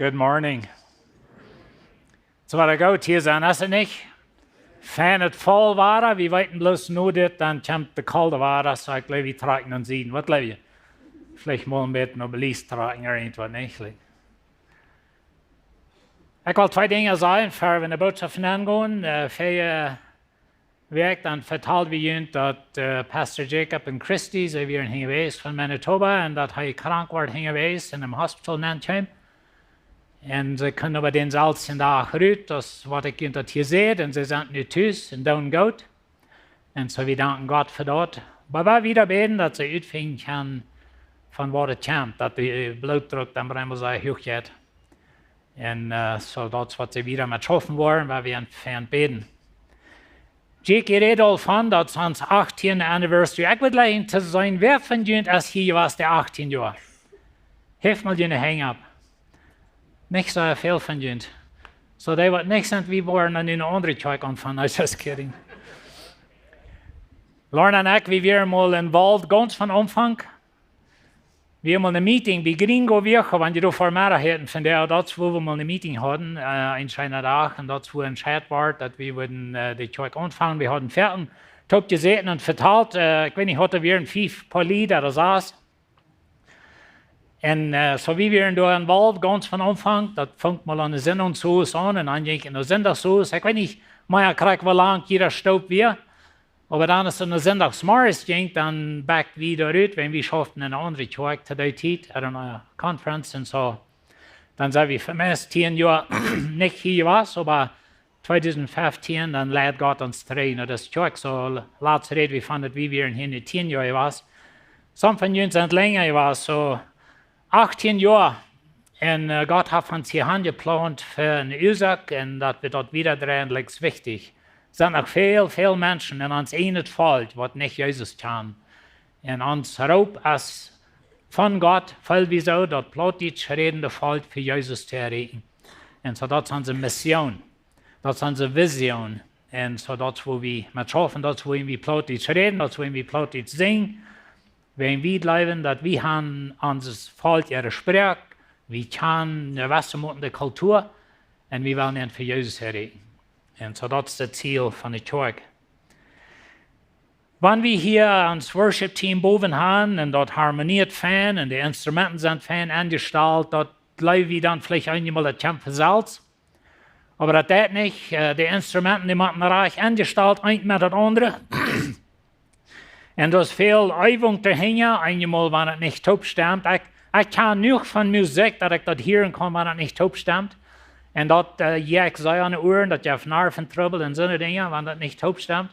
Good morning. Så var det godt hier zijn, is het niet? Fijn het vol waren, we weten bloß nu dit, dan komt de kalde waren, so ik geloof, we trekken und zien. Wat geloof je? Vielleicht mal ein bisschen noch Belize tragen, irgendwas nicht. Ich will zwei Dinge sagen, bevor wir in der Botschaft hineingehen. Für Werk, dann vertelt wir uns, dass Pastor Jacob und Christy, sie waren hier gewesen von Manitoba, und dass er krank war hier gewesen, in einem Hospital nantheim. Und sie können aber den selben Tag rühren, das, was ich hier sehe, und sie sind nicht thuis und down gut. Und so wir danken Gott für das. Aber wir wieder beten, dass sie utfinden kann, von wo es kommt, dass der Blutdruck dann einmal so hoch geht. Und so das, was sie wieder mit schaffen wollen, weil wir entfernt beten. Jake redet auch von, dass ans 18. Anniversary, ich würde gleich zu sein, wer von euch ist hier was der 18 Jahre? Hilf mal eine Hang-up. Nicht so viel von euch. So, die wird nicht sind, wie wollen an eine andere Zeug anfangen, I was just kidding. Lorna und ich, wie wir mal involved, ganz von Anfang. Wir haben mal eine Meeting bei Gringo Wirche, wenn die da vor mir hätten, von der, dort, wo wir mal eine Meeting hatten, ein schöner Tag, und dort, wo entscheidet war, dass wir würden die Zeug anfangen, wir hatten fertig. Ich habe gesehen und vertalt, ich weiß nicht, hatte wir ein 5 paar Lieder oder saß. Und so wie wir da involved, ganz von Anfang, das fängt mal an der Sendungshaus an, und dann ging in der Sendungshaus. Ich weiß nicht, mehr kriegt, wie lang jeder Staub wir. Aber dann, als es in der Sonntagsmorgens ging, dann backt wieder raus, wenn wir schafften eine andere Zeug zu der Zeit, an einer Konferenz und so. Dann sind wir vermisst 10 Jahre nicht hier was, aber 2015, dann lädt Gott uns rein. Und das Zeug, so laatst reden wir von, wie wir in 10 Jahren was. Some von uns sind länger was, so 18 Jahre. Und Gott hat uns hier angeplant für eine Ursache, und dass wir dort wieder drehen, ist wichtig. Es sind noch viele Menschen, in uns nicht fällt, was nicht Jesus kann. Und uns Raub ist von Gott, weil wir so, dass plötzlich redende fällt, für Jesus zu erreichen. Und so, das ist unsere Mission. Das ist unsere Vision. Und so, das, wo wir mit schaffen, das, wo wir plötzlich reden, das, wo wir plötzlich singen, wenn wir bleiben, dass wir haben unser Volk ihre Sprache, wir können eine wassermutende Kultur, und wir wollen ihn für Jesus erreichen. Und so das ist das Ziel von der Zeug. Wenn wir hier uns Worship-Team boven haben und dort harmoniert fan und die Instrumenten sind fan angestellt, dort bleiben wir dann vielleicht einmal das Kämpfen selbst. Aber das nicht. Die Instrumenten, die machen reich angestellt, ein mit das andere. Und da ist viel Übung dahinter, einmal, wenn es nicht top stimmt. Ich kann nur von Musik, dass ich das hören kann, wenn es nicht top stimmt. Und dat ich sei an den Ohren, dass ich Nerventrubel und so Dinge, wenn das nicht top stimmt.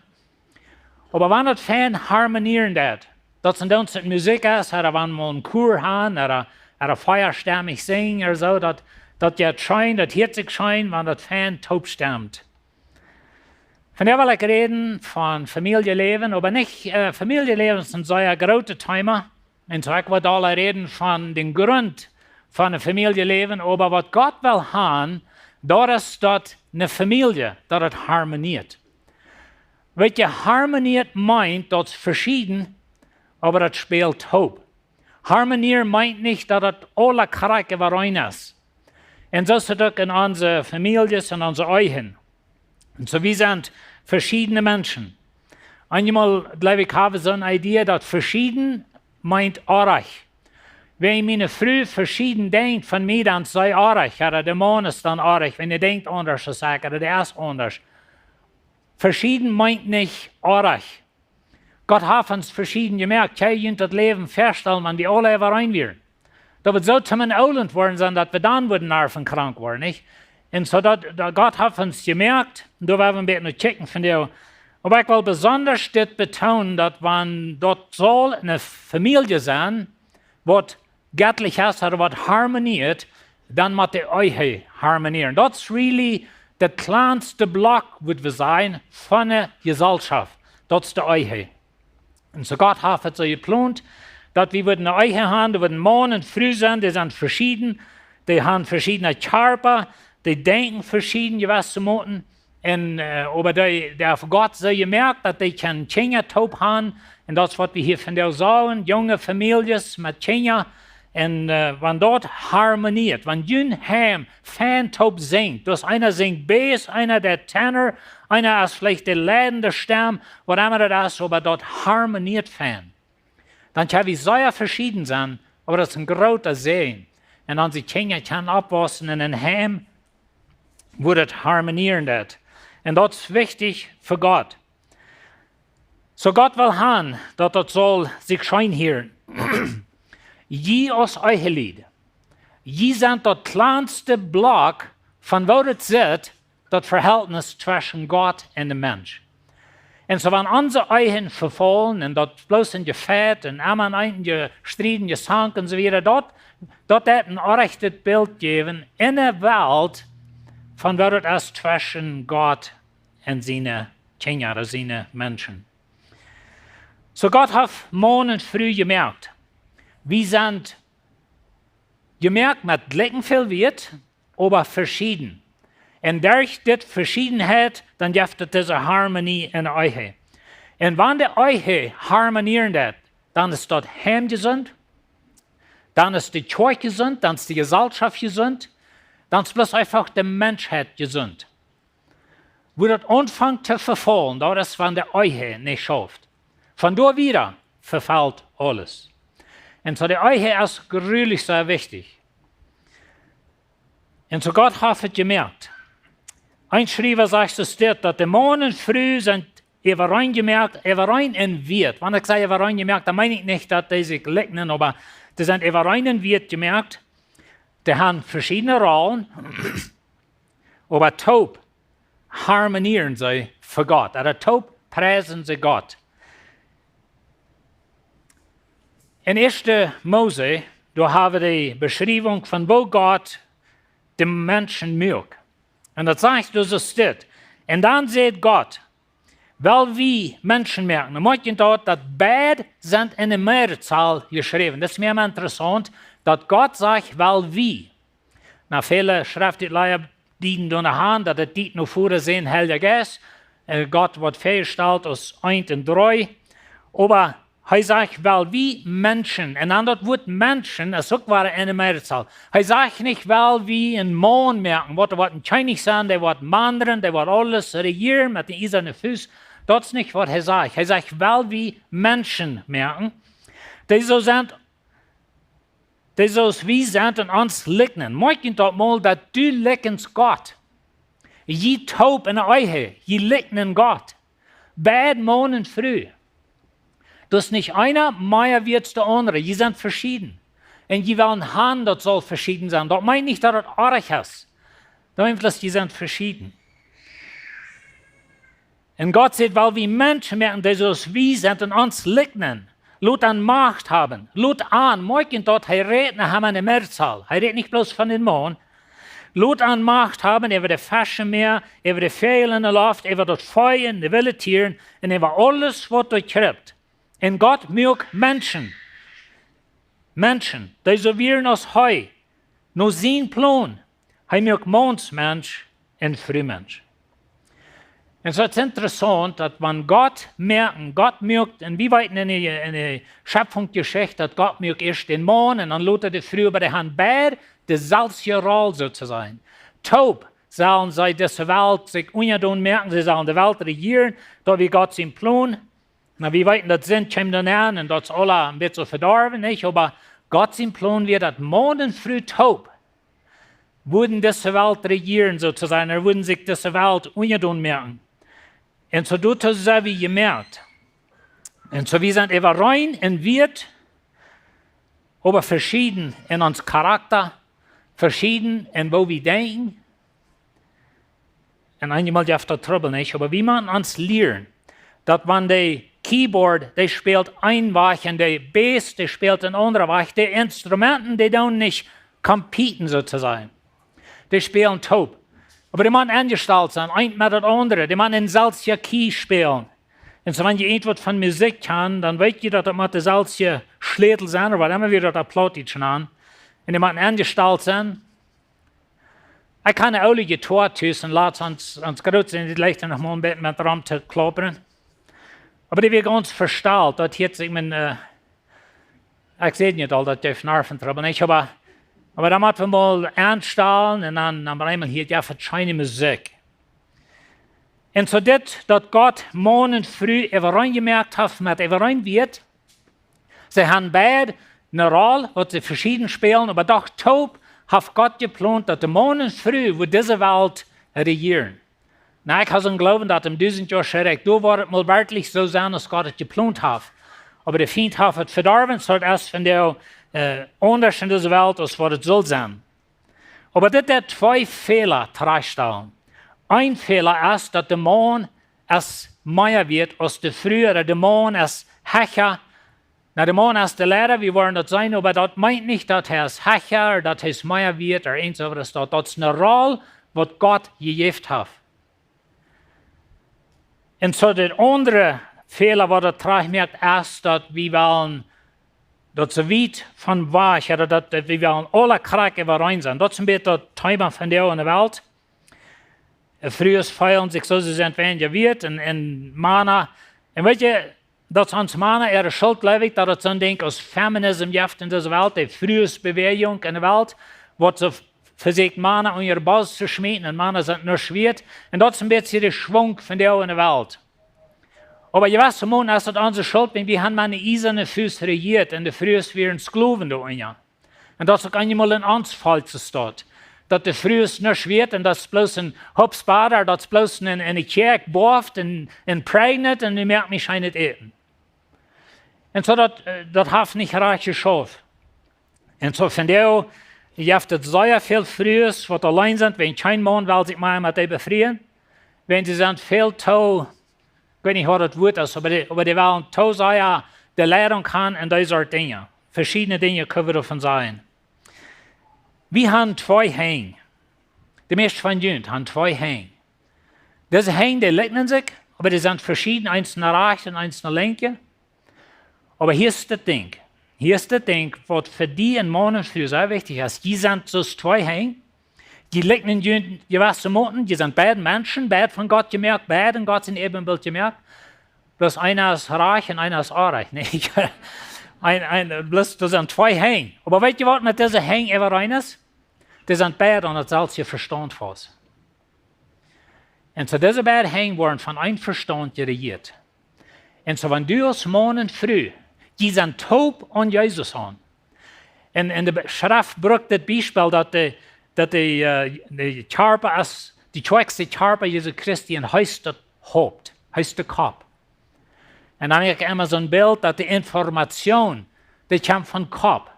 Aber wenn das fein harmonieren das sind uns die Musik ist, oder wenn wir einen Chor haben, oder feierstimmig singen oder so, dass jetzt scheint, das hört sich scheint, wenn das fein top stimmt. Von der will ich reden, von Famielje Läwen, aber nicht, Famielje Läwen sind so ein großes Thema. Und so ich will alle reden von dem Grund von der Famielje Läwen, aber was Gott will haben, das ist dort eine Familie, das harmoniert. Weil ihr harmoniert meint, das ist verschieden, aber das spielt Taub. Harmonieren meint nicht, dass das alle Charakter rein ist. Und so ist es auch in unseren Familien und unseren Eigen. Und so wir sind verschiedene Menschen. Einmal, glaube ich, habe so eine Idee, dass verschieden meint artig. Wenn meine Frau verschieden denkt von mir, dann sei artig. Oder der Mann ist dann artig, wenn er denkt anders, so sagt er, der ist anders. Verschieden meint nicht artig. Gott hat uns verschieden gemerkt, hey, das Leben feststellen, wenn wir alle rein wären. Da wird so zum Outland worden sein, dass wir dann würden nervenkrank werden, nicht? Und so, Gott hat uns gemerkt, und da werden wir ein bisschen noch checken von dir. Aber ich will besonders das betonen, dass wenn dort soll eine Familie sein, was göttlich ist oder was harmoniert, dann muss die Ehe harmonieren. Das ist really der kleinste Block, würde wir sein, von der Gesellschaft. Das ist die Ehe. Und so Gott hat es so geplant, dass wir eine Ehe haben, die würden Mann und Frau sein, die sind verschieden, die haben verschiedene Körper, die denken verschieden, gewisse Moten. Aber der von Gott so gemerkt, dass die keine Kinder taub haben. Und das, was wir hier von der sagen, junge Familien mit Kindern. Und wenn dort harmoniert, wenn jün Heim Fan-Taub singt, dass einer singt Bass, einer der Tenor, einer ist vielleicht der leidende Stamm, was immer das ist, aber dort harmoniert Fan. Dann kann wir sehr verschieden sein, aber das ist ein großer Segen. Und dann sie Kinder kann abwaschen in ein Heim, wo das harmonieren wird. Und das ist wichtig für Gott. So Gott will haben, dass das soll sich scheinhören. Je aus euch Lied. Je sind das kleinste Block von wo das sieht, das Verhältnis zwischen Gott und dem Mensch. Und so wenn unsere Eigen verfallen und das bloß in Gefährt und einmal ein gestritten, gesank und so weiter, dort hat ein rechtes Bild geben in der Welt von wo das ist zwischen Gott und seine Kinder oder seine Menschen. So Gott hat morgen früh gemerkt, wir sind gemerkt mit gleichen viel wird, aber verschieden. Und durch die Verschiedenheit, dann gibt es diese Harmonie in euch. Und wenn die euch harmonieren wird, dann ist dort Heim gesund, dann ist die Kirche gesund, dann ist die Gesellschaft gesund, dann ist bloß einfach die Menschheit gesund. Wo das anfängt zu verfallen, das ist, wenn der euch nicht schafft. Von da wieder verfällt alles. Und so der Eiche ist gründlich sehr wichtig. Und so Gott hat es gemerkt. Ein Schreiber sagt es dort, dass die Morgen früh sind überein gemerkt, überein in Wirt. Wenn ich sage überein gemerkt, dann meine ich nicht, dass die sich lecken, aber die sind überein in Wirt gemerkt. Die haben verschiedene Rollen, aber taub harmonieren sie für Gott. Oder taub preisen sie Gott. In 1. Mose, da haben wir die Beschreibung von wo Gott dem Menschen mögt. Und das sagt, das ist das. Und dann sagt Gott, weil wir Menschen merken, dann möchten dort, dass beide sind in der Mehrzahl geschrieben. Das ist mir immer interessant, dass Gott sagt, weil wir. Na, viele Schriftleier dienen da nach dass das nicht nur vorher sehen, Heiliger Geist. Gott wird festgestellt aus 1 und 3. Aber er sagt, weil wir Menschen, und dann das Wort Menschen, das ist auch eine Mehrzahl. Er sagt nicht, weil wir einen Mann merken, der wird ein König sein, der wird wandern, der wird alles regieren mit den eisernen Füßen. Das ist nicht, was er sagt. Er sagt, weil wir Menschen merken, die so sind, die so wie sind und uns licken. Möchten dort mal, dass du lickst Gott. Je taub in der Eiche, je licken Gott. Beide Morgen früh. Das ist nicht einer mehr wie der andere. Die sind verschieden. Und die wollen haben, das soll verschieden sein. Das meint nicht, dass das arg ist. Das meint, dass die sind verschieden. Und Gott sagt, weil wir Menschen merken, die so wie sind und uns liegen, Lot an Macht haben, Lot an, morgen dort, er redet haben eine Mehrzahl. Er redet nicht bloß von den Mann. Lot an Macht haben, über die Fasche mehr, über die Vögel in der Luft, über das Feuer, die wilden Tieren und über alles, was durchkriegt. Und Gott mögt Menschen. Menschen, die so wären als Heu. Nur sein Plan. Er mögt Mondsmensch und Frühmensch. Und so ist es interessant, dass man Gott merken, Gott mögt, und wie weit in der Schöpfungsgeschichte, dass Gott mögt erst den Mann und dann lässt die Früh, aber die haben beide die selbe Rolle sozusagen. Taub sollen sie diese Welt sich unertun merken, sie sollen die Welt regieren, da wie Gott sein Plan. Na, wie weit das sind, kommt dann an und das ist alle ein bisschen verdorben, nicht? Aber Gott sein Plan wird, dass morgen früh taub würden diese Welt regieren sozusagen, er würden sich diese Welt unertun merken. Und so tut es so wie gemerkt. Und so wir sind eben rein und wird, aber verschieden in uns Charakter, verschieden in wo wir denken. Und einmal darf das Trouble nicht, aber wie man uns lernen, dass man die Keyboard, die spielt ein Weich und der Bass, die spielt ein anderer Weich. Die Instrumenten, die tun nicht competen sozusagen. Die spielen taub. Aber die müssen angestellt sein, ein mit das andere. Die müssen in selben Key spielen. Und so, wenn ihr etwas von Musik kann, dann weißt ihr, dass das mit selben Schlädel sein, oder was immer wir das Plattdeutsch an. Und die müssen angestellt sein. Ich kann eine alte Gitarre tun, lass uns gut sein, die leichter noch mal ein bisschen mit Raum zu kloppern. Aber die wird ganz verstanden, dass jetzt ich ich sehe nicht all das auf Nerven drüber nicht, aber dann müssen wir mal anstellen und dann einmal hier ja verschiedene Musik. Und so das, dass Gott morgen früh überein gemerkt hat, mit überein wird, sie haben beide eine Rolle, die sie verschieden spielen, aber doch taub hat Gott geplant, dass morgen früh wird diese Welt regieren. Na, ich habe so glauben, dass im 1000 Jahr schreck, du wird mal wirklich so sein, als Gott es geplant hat. Aber der Feind hat es verdorben, so erst von der anders in dieser Welt, als was es soll sein. Aber das sind zwei Fehler darstellen. Ein Fehler ist, dass der Mann es mehr wird, als der frühere. Der Mann ist Hecher. Na, der Mann ist der Lehrer, wir wollen das sein, aber das meint nicht, dass er ist Hecher, dass er mehr wird, oder eins oder das. Das ist eine Rolle, was Gott gegeben hat. Und so der andere Fehler, was er tracht merkt, ist, dass wir wollen, dass so weit von weg, oder dass wir wollen alle Kriege überein sein. Das ist ein bisschen das Thema von der in der Welt. Früher feiern sich so, sie sind wenn ihr wird, in Mana. Und weißt du, dass uns Mana ihre Schuld lebt, dass es so ein Ding aus Feminismus gibt in dieser Welt, die früheste Bewegung in der Welt, was so versucht Mana um ihre Basis zu schmieden, und Mana sind nur schwer. Und das ist ein bisschen der Schwung von der in der Welt. Aber je was Mann ist das unsere Schuld, wenn wir haben meine eiserne Füße regiert, und der frühest wir uns Sklaven da ja. Und das ist auch einmal ein Anfall zu stehen. Dass der frühest nur schwer, und das bloß ein Hopsbader, das bloß in eine Kirche boft, und prägnet, und ich merke mich nicht eten. Und so, das hat nicht reich geschafft. Und so von der, ich habe das sehr viel frühest, was allein sind, wenn kein Mann will sich mal mit dem befreien, wenn sie sind viel to, ich weiß nicht, was das Wort ist, aber die wollen to sein, die Lehrung kann und diese Dinge. Verschiedene Dinge können wir davon sein. Wir haben zwei Hänge. Die meisten von uns haben zwei Hänge. Diese Hänge, die liegen sich, aber die sind verschieden, eins nach rechts und eins nach links. Aber hier ist das Ding. Hier ist das Ding, was für die in Morgen früh sehr wichtig ist. Die sind so zwei Hänge. Die liegen in gewissen Monaten, die sind beide Menschen, beide von Gott gemerkt, beide in Gottes Ebenbild gemerkt. Bloß einer ist reich und einer ist unreich. Bloß, das sind zwei Hänge. Aber weißt du, was mit diesen Hängen überein ist? Die sind beide und das selbst ihr Verstand fast. Und so diese beiden Hänge wurden von einem Verstand regiert. Und so wenn du aus morgen früh, die sind taub an Jesus an. Und in der Schrift braucht das Beispiel, dass die Charpe ist, die zweigste Charpe Jesu Christi ein heißt Haupt, heißt der Kopf. Und dann habe ich immer so ein Bild, dass die Information, die kommt von Kopf.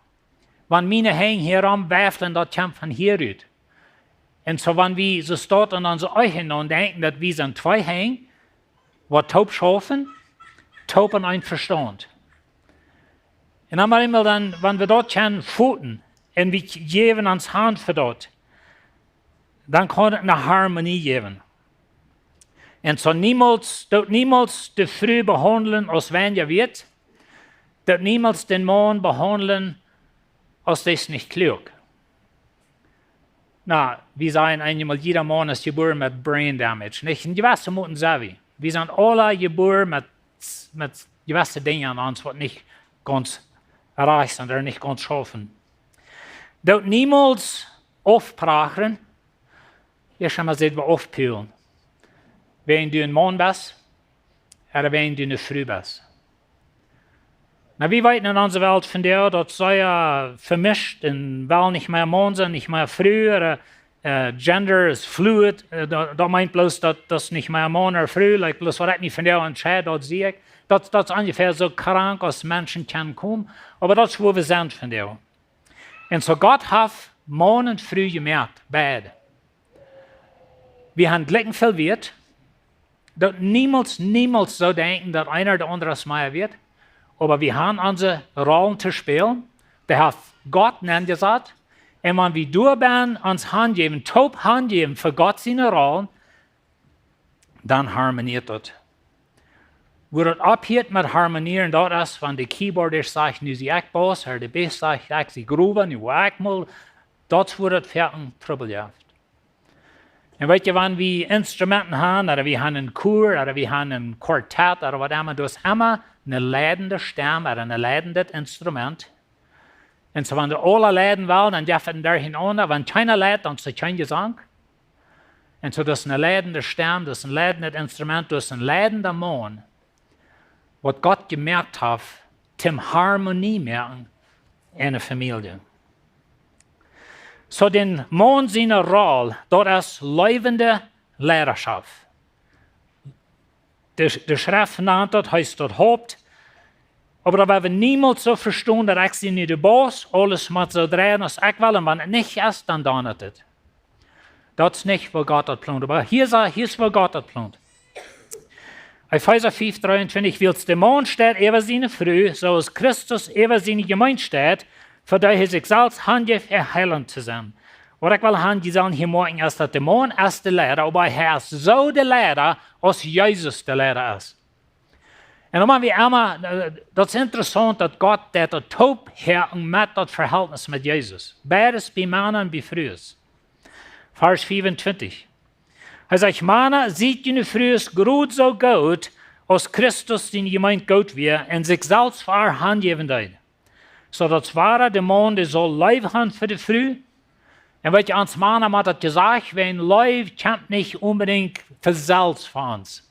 Wenn meine Hänge hier rumwerfen, das kommt von hier rüber. Und so wenn wir so dort an unsere Augen und denken, dass wir sind zwei Hänge, was taub schaffen, taub an ein Verstand. Und dann einmal dann, wenn wir dort können, Pfoten, und wir geben uns Hand für dort, dann kann es eine Harmonie geben. Und so niemals die Früh behandeln, als wenn ihr wird, dort niemals den Mann behandeln, als das nicht klug. Na, wir sagen einmal, jeder Mann ist geboren mit Brain Damage. Nicht? Und gewisse Moten sagen wir. Wir sind alle geboren mit gewissen Dingen an uns, was nicht ganz reich sind oder nicht ganz schaffen. Dort niemals aufbrachen, ich habe mal gesagt, wir aufpülen. Wenn du ein Mann bist, oder wenn du eine Frau bist. Na, wir weten in unserer Welt von der, das sei ja vermischt, und weil nicht mehr Mann sind, nicht mehr Frau, oder Gender ist fluid, da meint bloß, dass das nicht mehr Mann oder Frau, like bloß was nicht von der entscheidet, das sehe ich. Das ist ungefähr so krank, als Menschen können kommen, aber das ist, wo wir sind von der. Und so Gott hat Mann und Frau gemerkt, beide. Wir haben gleich viel Wert, dass niemals so denken, dass einer der andere mehr wird, aber wir haben unsere Rollen zu spielen, der hat Gott nennt gesagt, und wenn wir durchbehen, uns Hand geben, taub Hand geben für Gott seine Rollen, dann harmoniert das. Wo das abhört mit harmonieren, das ist, wenn der Keyboardist sagt, nu sie ich Boss, oder der Bass sagt, ich sie Groove, nu ich mal, das wird fertig troubleshaft. Und weißt du, wenn wir Instrumenten haben, oder wir haben einen Chor, oder wir haben ein Quartett, oder was immer, das ist immer eine leidende Stimme, oder ein leidendes Instrument. En so wenn de alle Läden waren, dann dürfen daar hinonder. Wenn keiner lädt, dann ist es kein Gesang. En so das ist ein leidender Stem, das ist ein leidendes Instrument, das ist ein leidender Mann. Was Gott gemerkt hat, zum Harmonie merken in einer Familie. So den Mann seine Rolle, das ist lebende Lehrerschaft. Der Schrift nennt das, heißt das Haupt. Aber da werden wir niemals so verstehen, dass ich nicht der Boss, alles muss so drehen, als ich will, und wenn es nicht ist, dann donert es. Das ist nicht, was Gott hat geplant. Aber hier ist, was Gott hat geplant. Epheser 5,23, wie es der Mann steht, über seine Früh, so als Christus über seine Gemeinde steht, für die er sich selbst handelt, erhellend zu sein. Und ich will handelt sagen, hier morgen ist, dass der Mann ist der Lehrer, aber er ist so der Lehrer, als Jesus der Lehrer ist. Und dann wie immer, das ist interessant, dass Gott der Taub herren mit das Verhältnis mit Jesus. Beides bei Männern und bei Frauen. Vers 25. Er sagt, Männer, seht ihr früher gut so gut, als Christus den Gemeinde gut wir und sich selbst für eure Hand geben hat. So das war der Mann, der soll Leib haben für die Früh. Und was ans Männer hat das gesagt, wenn Leib kommt nicht unbedingt für selbst für uns.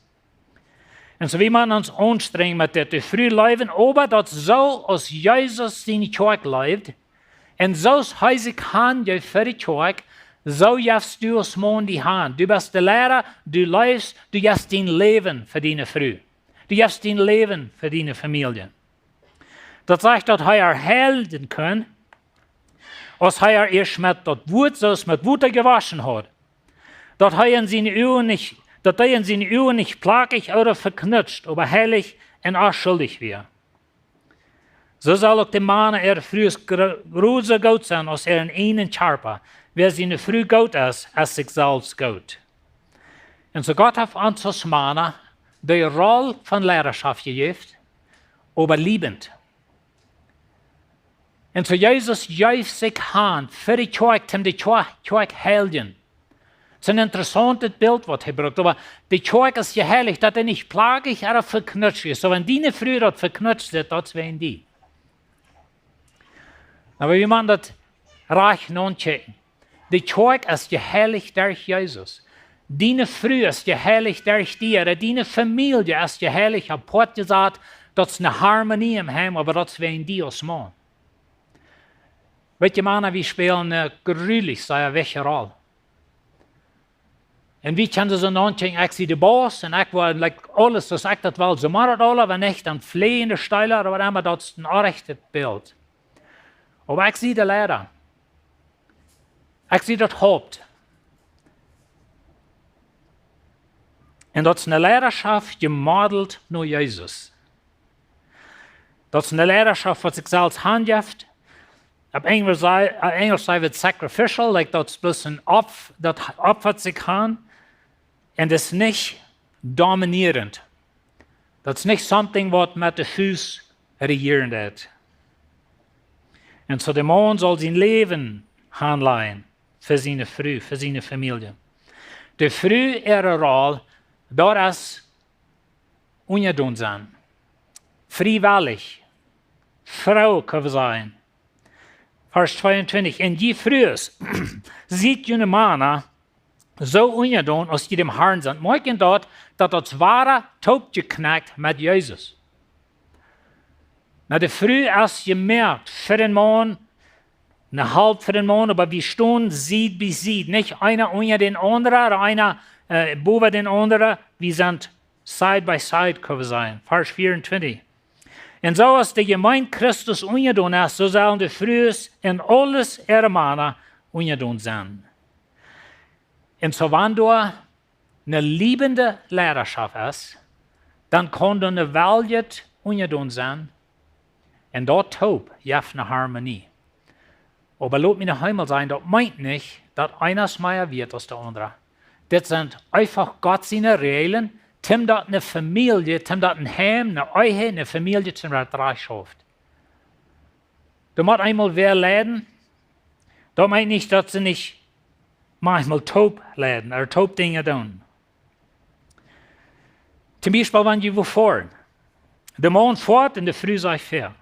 Und so wie man uns anstrengt mit der Früh leben, aber das so, als Jesus in die Kirche lebt, und so heißig Hand für die Kirche, so gibst du als Mann die Hand. Du bist der Lehrer, du lebst, du gibst dein Leben für deine Früh. Du gibst dein Leben für deine Familie. Das sagt, dass er helfen kann, als er erst mit das Wut, so es mit Wut gewaschen hat. Dass er in seine Augen nicht plagig oder verknutscht, aber heilig und unschuldig wird. So soll auch der Mann früh größer gut sein, als in einen Körper. Wer seine Früh gut ist, als sich selbst gut. Und so Gott hat uns als Männer die Rolle von Lehrerschaft gegeben, aber liebend. Und so Jesus gab sich Hand für die Kirche, um die Kirche helfen. Es ist ein interessantes Bild, was er braucht. Aber die Kirche ist geheiligt, dass er nicht plagig oder verknutscht ist. So wenn die früher dort verknutscht sind, das wären die. Aber wie man das reich nachchecken. Die Kirche ist geheiligt durch Jesus. Deine Früh ist geheiligt durch dir. Deine Familie ist geheiligt. Ich habe gesagt, das ist eine Harmonie im Heim, aber das wären die als Mann. Weet je, Männer, wir spielen eine gründlich sehr welche Rolle. Und wie können sie nachdenken, ich bin der Boss und ich will alles, was ich das will, so machen das alle, wenn nicht, dann fliehen die Steiler, aber immer das ist ein rechtes Bild. Aber ich sehe den Lehrer. Ich sehe das Haupt. Und das ist eine Lehrerschaft gemodelt nur Jesus. Das ist eine Lehrerschaft, was sich selbst handhabt. Auf Englisch sagt es sacrificial, das ist bloß ein Opfer, das opfert sich an. Und das ist nicht dominierend. Das ist nicht something, was mit den Füßen regieren wird. Und so der Mann soll sein Leben handeln für seine Frau, für seine Familie. Die Frau, ihre Rolle, das ist ungeduldig sein. Freiwillig. Frau kann sein. Vers 22. Und je früher sieht jene Männer so ungeduldig, als die dem Herrn sind. Morgen dort, dass das wahre Taub geknackt mit Jesus. Na, der Früh ist gemerkt für den Mann, eine halb für den Mann, aber wir stehen Sied bei Sied. Nicht einer unter den anderen, oder einer über den anderen. Wir sind Side by Side, können wir sein. Vers 24. Und so als die Gemeinde Christus ungeduldig ist, so sollen die Früh in alles ihre Männer ungeduldig sein. Und so wenn du eine liebende Lehrerschaft hast, dann kann du eine Welt ungeduldig sein. Und dort taub, ja, eine Harmonie. Aber lass mich noch einmal sagen, das meint nicht, dass einer mehr wird als der andere. Das sind einfach Gott seine Regeln, Tim dat eine Familie, Tim dat ein Heim, eine Ehe, eine Familie zum Reichschaft. Du musst einmal wer leiden. Das meint nicht, dass sie nicht manchmal taub leiden oder taub Dinge tun. Zum Beispiel, wenn du fahren. Der Mann fährt und der Früh sagt fair.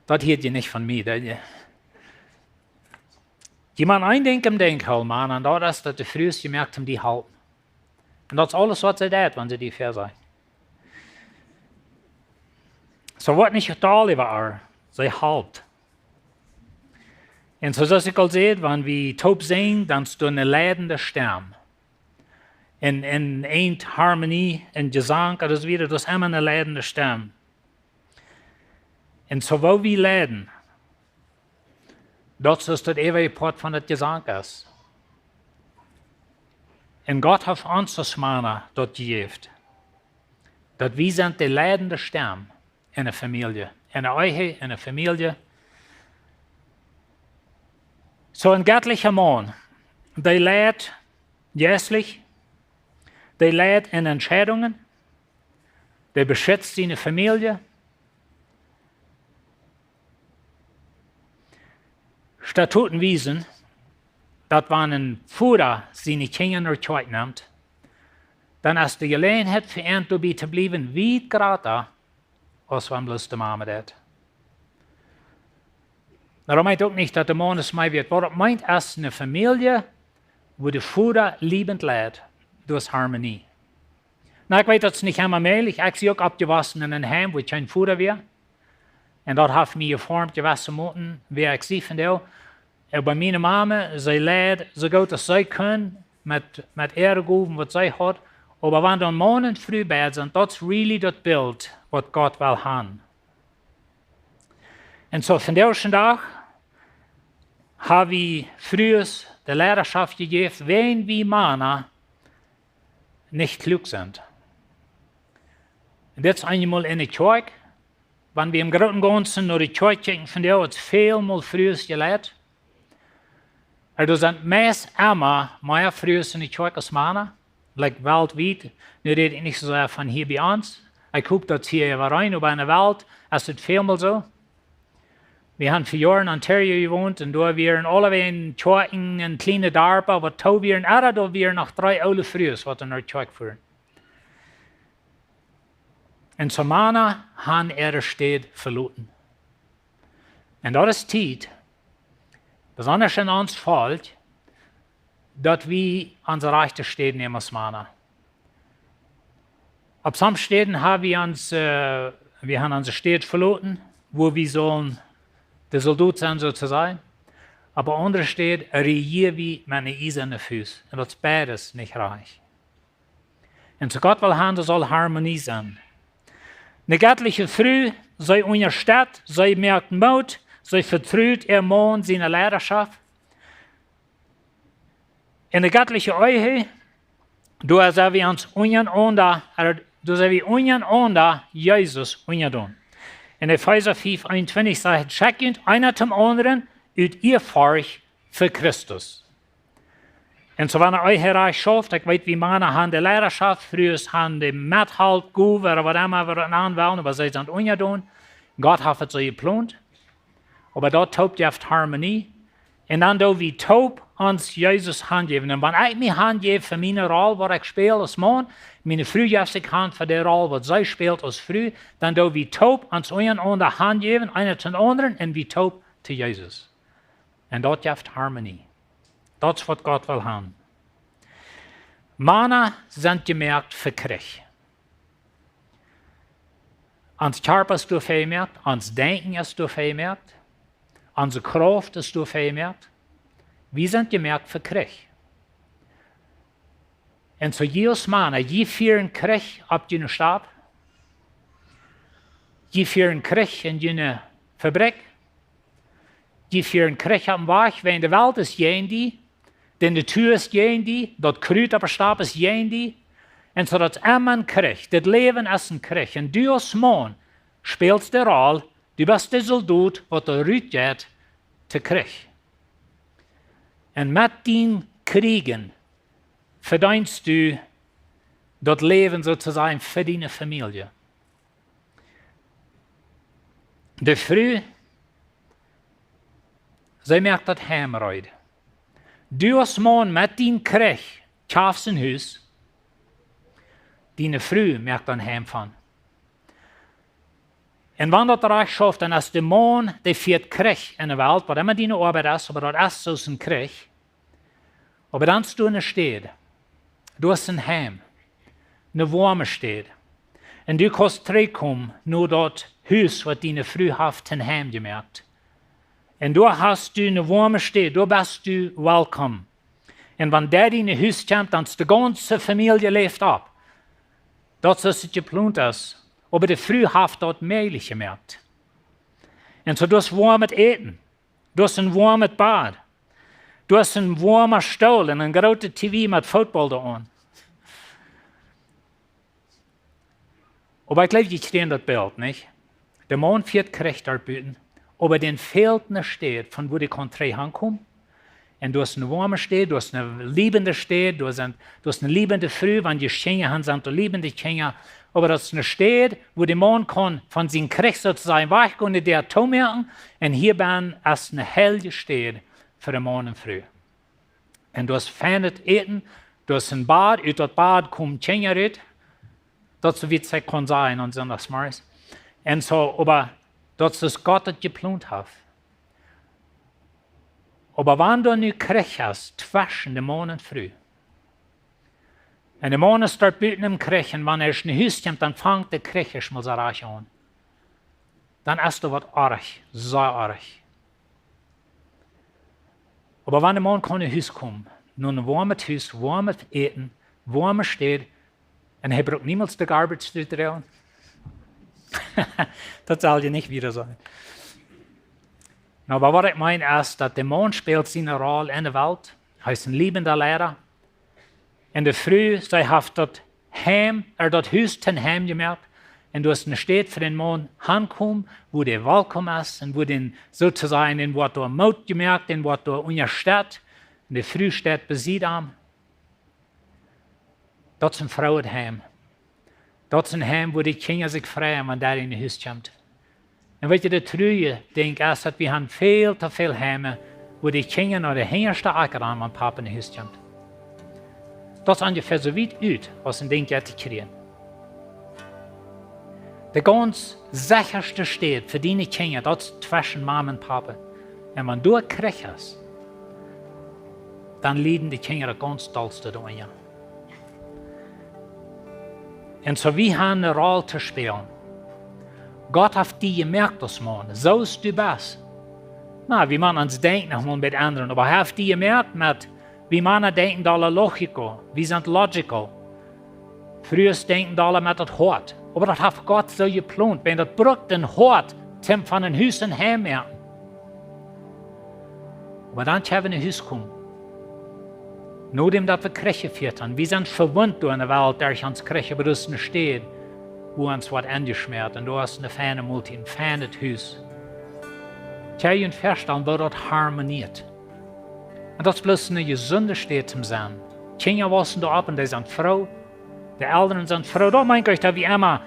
das hielt je nicht von mir. Jemand eindenkt im Denkhall, Mann, und das ist, dass die frühest gemerkt haben, die halten. Und das ist alles, was sie tut, wenn sie die fair sein. So wird nicht total über sie halt. Und so, dass ich al sehe, wenn wir taub singen, dann ist du eine leidende Stimme. In eine Harmonie, in Gesang, das wieder, das ist immer eine leidende Stimme. Und so, wo wir leiden, das ist das ewige Part von dem Gesang ist. Und Gott hat uns das Manna dort gegeben, dass wir sind die leidende Stimme in der Familie, in der Ehe, in der Familie. So ein göttlicher Mann, der leidet jährlich, der leidet in Entscheidungen, der beschützt seine Familie. Statuten wiesen, dass wenn ein Vater seine Kinder nur Zeit nimmt, dann ist die Gelegenheit für ihn zu bleiben weit grater, als wenn bloß die Mama das. Darum meint auch nicht, dass der Mann es mal wird. Was er meint, ist eine Familie, wo der Vater liebend leidet, durch Harmonie. Na, ich weiß, das ist nicht immer möglich. Ich sehe auch abgewaschen in einem Heim, wo ich kein Vater wäre. Und dort hat mich geformt, gewisse Moten, wie ich sie finde. Und bei meiner Mama, sie leidet so gut als sie können, mit ihrer Gaben, was sie hat. Aber wenn dann morgen früh bed sind, das ist really das Bild, was Gott will haben. Und so von der ersten Tag habe ich früher die Lehrerschaft gegeben, wenn wir Männer nicht klug sind. Und jetzt einmal in der Kirche, wenn wir im Großen und Ganzen nur die Kirche kicken, von der hat es viel mal früher gelehrt. Also sind meist immer mehr früher in der Kirche als Männer, like weltweit. Nu rede ich nicht so sehr von hier bei uns. Ich gucke das hier rein, aber in der Welt ist es vielmal so. Wir haben 4 Jahre in Ontario gewohnt und da wir alle in Kirchen und kleine Dörfer, aber da wir da wir noch 3 alte Frühs, was in der Kirche führen. Und so Männer haben ihre Städte verloren. Und das ist Zeit, besonders in uns fällt, dass wir unsere rechte Städte nehmen als Männer. Ab some Städten haben wir unsere Städte verloren, wo wir sollen der Soldat sein sozusagen. Aber andere Städte regieren wir mit einer eisernen Fuß. Und das ist beides nicht reich. Und so Gott will haben, das soll Harmonie sein. Eine göttliche Frau, sei unter Stadt, sei merkt Mut, sei vertraut ihr Mann seine Leidenschaft. In der göttlichen Ehe, da sind wir uns untereinander Jesus untertun. In Epheser 5:21 sagt, schickt einer zum anderen ut ihr Furcht für Christus. Und so wenn euch Reich schafft, ich weiß, wie Männer haben die Leidenschaft, früher haben die Mithalt, Guve oder was immer wir anwählen, aber sie sind untertun. Gott hat es so geplant. Aber dort taubt ihr auf Harmonie. Und dann da wie taub uns Jesus Hand geben. Und wenn ich mir Hand gebe für meine Rolle, die ich spiele als Mann, meine Frau gibt sich Hand für die Rolle, die sie spielt als Frau, dann da wie taub uns untereinander Hand geben, einer zum anderen, und wie taub zu Jesus. Und dort gibt Harmonie. Das ist, was Gott will haben. Männer sind gemerkt für Krieg. Ans Körper ist du vermerkt, ans Denken ist du vermerkt, unsere Kraft ist du vermerkt. Wir sind gemerkt für Krieg. Und so jedes Männer, je führen Krieg ab den Stab, je führen Krieg in die Fabrik, je führen Krieg am Weg, wenn die Welt ist die, denn die Tür ist die, dort Krüt aber Stab ist die, und so das immer ein Krieg, das Leben ist ein Krieg. Und du als Mann spielst die Rolle, du bist der Soldat, der der Rüt geht, zu Krieg. Und mit den Kriegen verdienst du das Leben sozusagen für deine Familie. Die Frau, sie merkt das Heimreid. Du als Mann mit den Krieg kaufst ein Haus, deine Frau merkt ein Heimfahren. Und wenn das Reich schafft, dann ist der Mann, der führt Krieg in der Welt, was immer deine Arbeit ist, aber das ist so ein Krieg. Aber dann du in der Stadt, du hast ein Heim, eine warme Stadt. Und du kannst zurückkommen, nur das Haus, was deine Frau hat, ein Heim gemerkt. Und du hast du eine warme Stadt, du bist du willkommen. Und wenn der in dein Haus kommt, dann ist die ganze Familie lebt ab. Das ist, was es geplant ist. Aber die Frau hat dort möglich gemerkt. Und so du hast warmes Eten, du hast ein warmes Bad, du hast ein warmer Stuhl und ein großes TV mit Football da an. Aber ich glaube, ich kenne das Bild, nicht? Der Mann fährt Krieg dort büten, aber den fehlt eine Stadt, von wo die Konträ ankommt. Und du hast eine warme Stadt, du hast eine liebende Stadt, du hast eine liebende Frau, wenn die Kinder haben, sind die liebende Kinder. Aber das ist eine Stadt, wo der Mann kann von seinem Krieg sozusagen weggehen und der Atom merken. Und hier ist eine helle Stadt für den Mann und Frau. Und du hast feines Eten, du hast ein Bad, aus dem Bad kommen Kinder raus. Das so wie es kann sein und sonntagsmorgens. Und so, aber das ist Gott, das geplant hat. Aber wenn du nu Krieg hast, zwischen dem Mann und Frau, und der Mann ist dort büten im Krieg, und wenn er in ein Haus kommt, dann fängt der Krieg erstmal so reich an. Dann ist da was arg, sehr arg. Aber wenn der Mann kann in ein Haus kommen, nur ein warmes Haus, warmes Eten, warme Stadt, und er braucht niemals die Garbage zu drehen. Das soll ja nicht wieder sein. Aber was ich meine ist, dass der Mann spielt seine Rolle in der Welt. Er ist ein liebender Lehrer. Und die Frau, sie hat das Heim, das Haus zum Heim gemerkt. Und du hast eine Stadt für den Mann ankommen, wo der willkommen ist und wo den sozusagen den Wort der Mut gemerkt, den Wort der untersteht. Und die Frau steht besiegt haben. Das ist ein Frauenheim. Das ist ein Heim, wo die Kinder sich freuen, wenn der in das Haus kommt. Und weet je, de truie, denk ik, dat we haben veel te veel Heime, wo die Kinder naar de hinterste Acker an, wenn Papa in das Haus kommt. Das ist ungefähr so weit uit, was ein Ding jetzt kriegen. Der ganz sicherste Stadt für deine Kinder, das ist zwischen Mama und Papa. Und wenn du Krieg hast, dann leiden die Kinder das ganz dollste da. Und so wir haben eine Rolle zu spielen. Gott hat die gemerkt, das Mann, so ist du bist. Na, wie man uns denkt nochmal mit anderen, aber er hat die gemerkt mit, wie man denken alle logical, wir sind logical. Früher denken alle mit das Hort, aber das hat Gott so geplant, wenn das braucht den Hort, zum von den Hüsen hermerken. Aber dann können wir in ein Haus kommen. Nachdem wir Krieg geführt haben, wir sind verwundet in der Welt, durch uns Krieg, aber das ist eine Stadt, wo uns was angeschmiert und du hast eine feine Multi, ein feines Haus. Kann ich feststellen, wo das harmoniert. Und das ist bloß eine gesunde Stadt zum Sein. Kinder wassen da ab und die sind froh. Die Eltern sind froh. Da meine ich, dass wir immer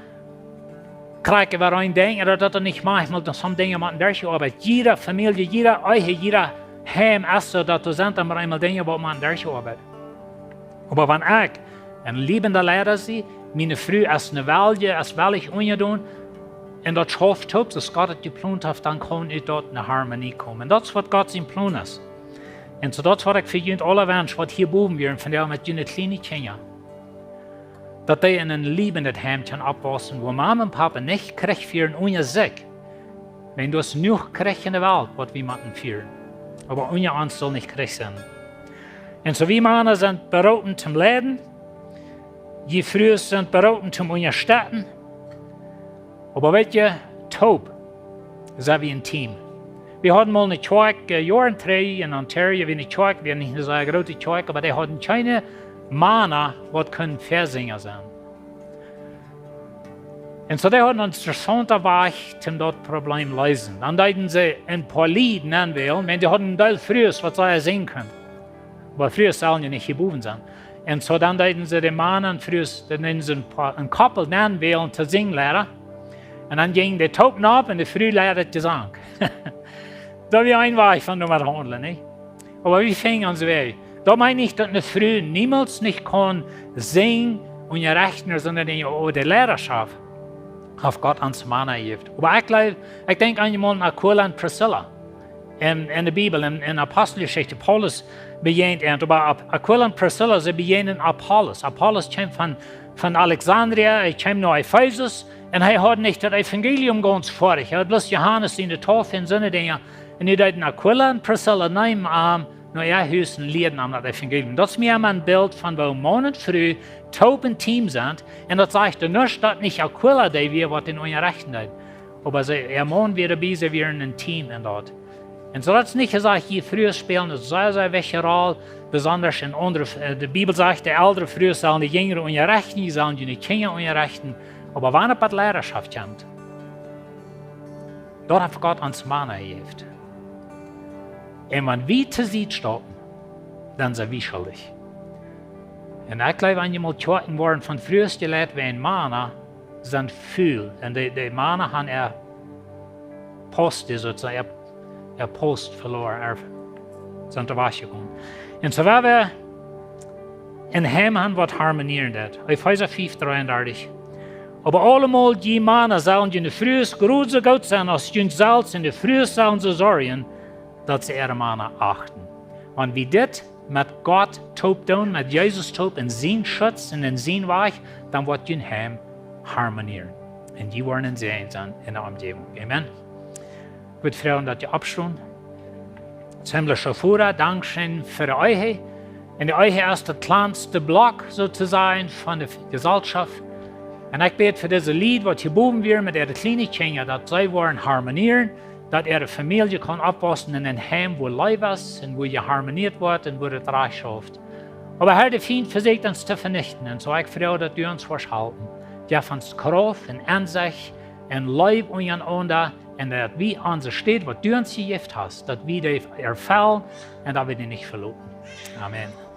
kriegen, wir rein denken, oder dass nicht manchmal das haben Dinge machen, durch Arbeit. Jeder Familie, jeder Eiche, jeder Heim ist so, dass du sind immer einmal Dinge, was man durch Arbeit. Aber wenn ich ein liebender Lehrer sehe, meine Frau ist eine Wälge, ist wellig ungedun, und das schafft hat, dass Gott das geplant hat, dann kann ich dort eine Harmonie kommen. Und das ist, was Gott sein Plan ist. Und so das ist, was ich für jeden alle wünsche, was hier oben wir, von der mit jenen kleinen Kindern, dass die in ein liebendes Heim abwachsen, wo Mama und Papa nicht Krieg führen ohne sich. Wenn du es nur Krieg in der Welt, was wir machen führen. Aber ohne uns soll nicht Krieg sein. Und so wie Männer sind beraten zum Leben, je früher sind beraten zum Unterstützen. Aber weet je, taub, sind wir ein Team. Wir hatten mal eine Kirche, Jahren 3 in Ontario, wie eine Kirche, wir haben nicht eine sehr große Kirche, aber die hatten keine Männer, die können Versinger sein. Und so die hatten uns interessanter Weg, um das Problem zu lösen. Dann hatten sie ein paar Lieder anwählen, wenn die hatten ein Teil früher, was sie singen können. Aber früher sollen ja nicht geboren sein. Und so dann hatten sie den Mann früher, dann hatten sie ein Koppel anwählen zu singen lernen. Und dann gingen die Tauben ab und die Früh lernen zu sagen. Da wir ein Weg von dem handeln, nicht? Aber wie fingen uns an? Da meine ich, dass eine Früh niemals nicht kann singen und rechnen, sondern in der Lehrerschaft. Auf Gott ans Mann gibt. Aber ich denke an jemanden, Aquila und Priscilla. In der Bibel, in der Apostelgeschichte, Paulus begegnet aber Aquila und Priscilla, sie begegnen Apollos. Apollos kommt von Alexandria, er kommt nach Ephesus und er hat nicht das Evangelium ganz vorig. Er hat bloß Johannes in der Taufe in seine Dinge. Und er hat Aquila und Priscilla nehmen nach ihr Haus und lehren an das Evangelium. Das ist mir ein Bild von, wo Monat früh taub ein Team sind. Und das sagt nicht, dass nicht Aquila, die wir was in eurer Rechten hat. Aber ihr Mann wird dabei, sie wären ein Team in dort. Und so hat es nicht gesagt, je früher spielen, es sehr, sehr welche Rolle, besonders in andere, die Bibel sagt, die Ältere früher sollen die Jüngeren unterrichten, die sollen die Kinder unterrichten, aber wann es Lehrerschaft kommt, dort hat Gott uns Mann gegeben. Und wenn wir zu sieht stoppen, dann sind wir schuldig. Und ich glaube, wenn jemand gehalten worden von frühester Leute wie ein Mann, sind viel, und die Männer haben Post, sozusagen, Post verloren, sind gekommen. Und so werden wir in Heim haben, was harmonieren wird. Epheser 5,33. Aber allemal die Männer sollen in der Früh gut so gut sein, als die selbst in der Früh sollen sie sorgen, dass sie ihre Männer achten. Wenn wir das mit Gott tun, mit Jesus tun, in sein Schutz und in sein Weg, dann wird die Heim harmonieren. Und die wollen sehen sein in der Umgebung. Amen. Ich würde fragen, dass ihr abschließen. Himmlischer Vater, Dankeschön für euch. Und euch ist der kleinste Block sozusagen von der Gesellschaft. Und ich bete für dieses Lied, was hier oben wird mit ihren kleinen Kindern, dass sie wollen harmonieren, dass ihre Familie kann abwachsen in ein Heim, wo Leib ist und wo ihr harmoniert wird und wo das Reich schafft. Aber Herr, der Feind versucht uns zu vernichten. Und so ich frage, dass du uns verschalten. Der von Kraft und Ansicht und Leib untereinander und dass wir an uns steht, was du uns gegeben hast, dass wir das erfüllen und dass wir die nicht verloren. Amen.